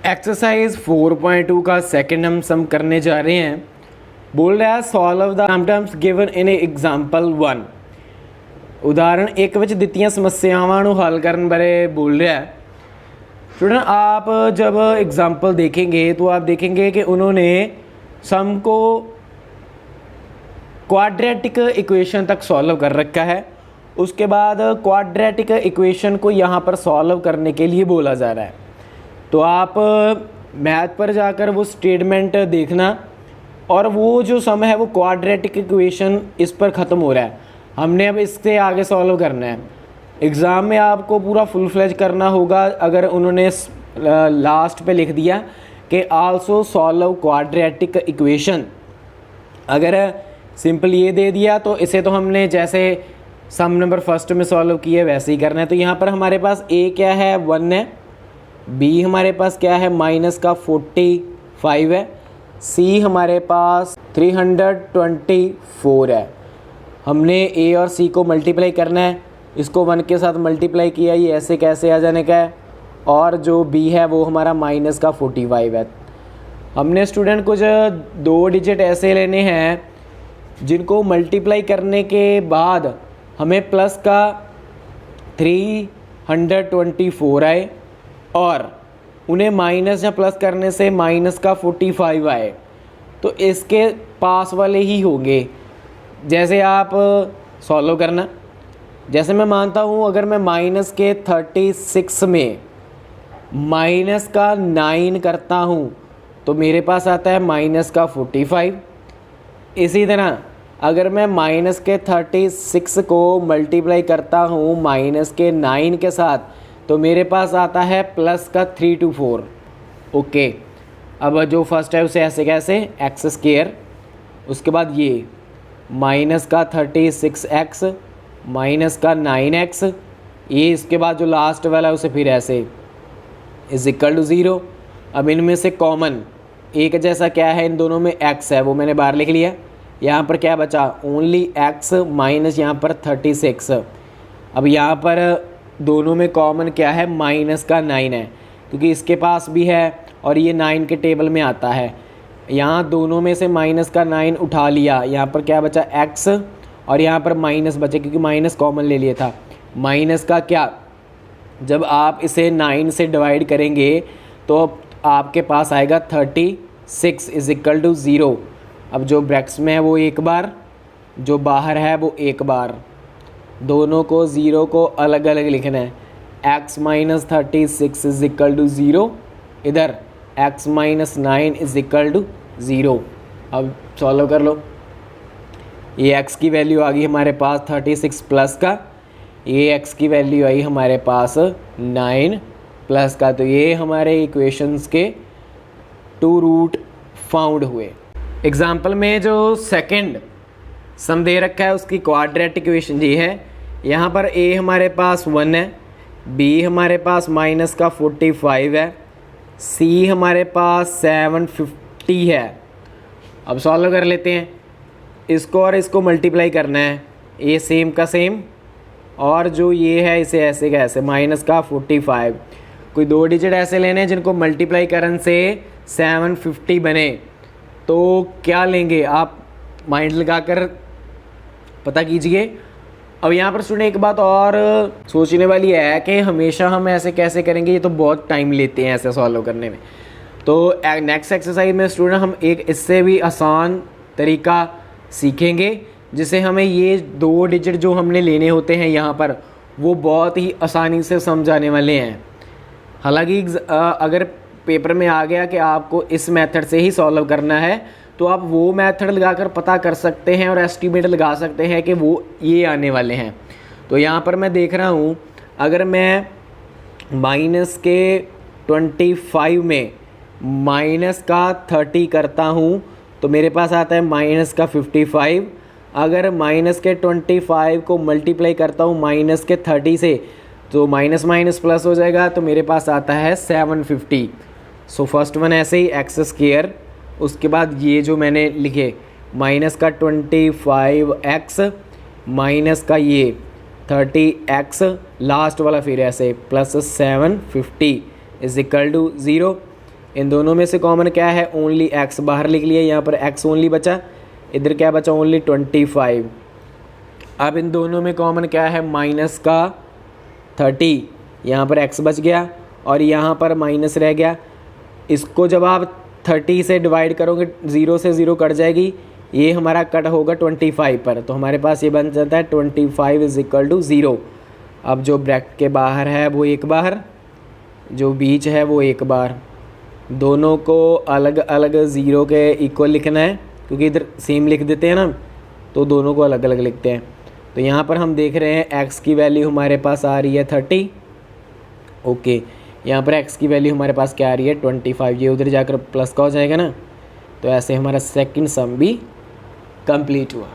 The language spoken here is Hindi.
एक्सरसाइज 4.2 का सेकंड हम सम करने जा रहे हैं। बोल रहा है solve the terms given in example 1। उदाहरण एक ਵਿੱਚ ਦਿੱਤੀਆਂ ਸਮੱਸਿਆਵਾਂ ਨੂੰ हल करने बारे बोल रहा है। स्टूडेंट आप जब एग्जाम्पल देखेंगे तो आप देखेंगे कि उन्होंने सम को क्वाड्रेटिक इक्वेशन तक सॉल्व कर रखा है। उसके बाद क्वाड्रेटिक इक्वेशन को यहाँ पर सॉल्व करने के लिए बोला जा रहा है। तो आप मैथ पर जाकर वो स्टेटमेंट देखना और वो जो सम है वो क्वाड्रेटिक इक्वेशन इस पर ख़त्म हो रहा है। हमने अब इससे आगे सॉल्व करना है। एग्ज़ाम में आपको पूरा फुल फ्लेज करना होगा। अगर उन्होंने लास्ट पे लिख दिया कि आल्सो सॉल्व क्वाड्रेटिक इक्वेशन, अगर सिंपल ये दे दिया तो इसे तो हमने जैसे सम नंबर फर्स्ट में सॉल्व किए वैसे ही करना है। तो यहाँ पर हमारे पास ए क्या है 1 है, बी हमारे पास क्या है माइनस का 45 है, सी हमारे पास 324 है। हमने ए और सी को मल्टीप्लाई करना है। इसको 1 के साथ मल्टीप्लाई किया, ये ऐसे कैसे आ जाने का है। और जो बी है वो हमारा माइनस का 45 है। हमने स्टूडेंट कुछ 2 डिजिट ऐसे लेने हैं जिनको मल्टीप्लाई करने के बाद हमें प्लस का 324 आए और उन्हें माइनस या प्लस करने से माइनस का 45 आए। तो इसके पास वाले ही होंगे। जैसे आप सॉल्व करना, जैसे मैं मानता हूँ अगर मैं माइनस के 36 में माइनस का 9 करता हूँ तो मेरे पास आता है माइनस का 45। इसी तरह अगर मैं माइनस के 36 को मल्टीप्लाई करता हूँ माइनस के 9 के साथ तो मेरे पास आता है प्लस का 324। ओके, अब जो फर्स्ट है उसे ऐसे कैसे एक्स स्क्वायर, उसके बाद ये माइनस का 36x माइनस का 9x, ये इसके बाद जो लास्ट वाला है उसे फिर ऐसे इज इक्वल टू 0। अब इनमें से कॉमन एक जैसा क्या है इन दोनों में x है, वो मैंने बाहर लिख लिया। यहाँ पर क्या बचा ओनली x माइनस यहाँ पर 36। अब यहाँ पर दोनों में कॉमन क्या है माइनस का 9 है क्योंकि इसके पास भी है और ये 9 के टेबल में आता है। यहाँ दोनों में से माइनस का 9 उठा लिया, यहाँ पर क्या बचा x और यहाँ पर माइनस बचे क्योंकि माइनस कॉमन ले लिया था। माइनस का क्या, जब आप इसे 9 से डिवाइड करेंगे तो आपके पास आएगा 36 इज इक्वल टू 0। अब जो ब्रैकेट्स में है वो एक बार, जो बाहर है वो एक बार, दोनों को 0 को अलग अलग लिखना है। x minus 36 is equal to 0, इधर x minus 9 is equal to 0। अब सॉल्व कर लो। ये x की वैल्यू आ गई हमारे पास 36 प्लस का, ये x की वैल्यू आई हमारे पास 9 प्लस का। तो ये हमारे इक्वेशंस के 2 रूट फाउंड हुए। एग्जाम्पल में जो सेकंड सम दे रखा है उसकी क्वाड्रेटिक इक्वेशन ये है। यहाँ पर a हमारे पास 1 है, b हमारे पास माइनस का 45 है, c हमारे पास 750 है। अब सॉल्व कर लेते हैं। इसको और इसको मल्टीप्लाई करना है, ये सेम का सेम और जो ये है इसे ऐसे का ऐसे माइनस का 45। कोई 2 डिजिट ऐसे लेने हैं जिनको मल्टीप्लाई करने से 750 बने। तो क्या लेंगे आप माइंड लगाकर पता कीजिए। अब यहाँ पर स्टूडेंट एक बात और सोचने वाली है कि हमेशा हम ऐसे कैसे करेंगे, ये तो बहुत टाइम लेते हैं ऐसे सॉल्व करने में। तो नेक्स्ट एक्सरसाइज में स्टूडेंट हम एक इससे भी आसान तरीका सीखेंगे जिसे हमें ये 2 डिजिट जो हमने लेने होते हैं यहाँ पर वो बहुत ही आसानी से समझाने वाले हैं। हालांकि अगर पेपर में आ गया कि आपको इस मेथड से ही सॉल्व करना है तो आप वो मेथड लगाकर पता कर सकते हैं और एस्टीमेट लगा सकते हैं कि वो ये आने वाले हैं। तो यहाँ पर मैं देख रहा हूँ अगर मैं माइनस के 25 में माइनस का 30 करता हूँ तो मेरे पास आता है माइनस का 55। अगर माइनस के 25 को मल्टीप्लाई करता हूँ माइनस के 30 से तो माइनस माइनस प्लस हो जाएगा, तो मेरे पास आता है 750। सो फर्स्ट वन ऐसे ही एक्स स्क्वायर, उसके बाद ये जो मैंने लिखे माइनस का 25x माइनस का ये 30x लास्ट वाला फिर ऐसे प्लस 750 इज इक्वल टू 0। इन दोनों में से कॉमन क्या है, ओनली x बाहर लिख लिया, यहाँ पर x ओनली बचा, इधर क्या बचा, ओनली 25। अब इन दोनों में कॉमन क्या है, माइनस का 30, यहाँ पर x बच गया और यहाँ पर माइनस रह गया। इसको जब आप 30 से डिवाइड करोगे, 0 से 0 कट जाएगी, ये हमारा कट होगा 25 पर, तो हमारे पास ये बन जाता है 25 इज इक्वल टू 0। अब जो ब्रैकेट के बाहर है वो एक बार, जो बीच है वो एक बार, दोनों को अलग अलग 0 के इक्वल लिखना है, क्योंकि इधर सेम लिख देते हैं ना, तो दोनों को अलग अलग लिखते हैं। तो यहाँ पर हम देख रहे हैं x की वैल्यू हमारे पास आ रही है 30, ओके। यहाँ पर x की वैल्यू हमारे पास क्या आ रही है, 25, ये उधर जाकर प्लस का हो जाएगा ना। तो ऐसे हमारा सेकंड सम भी कंप्लीट हुआ।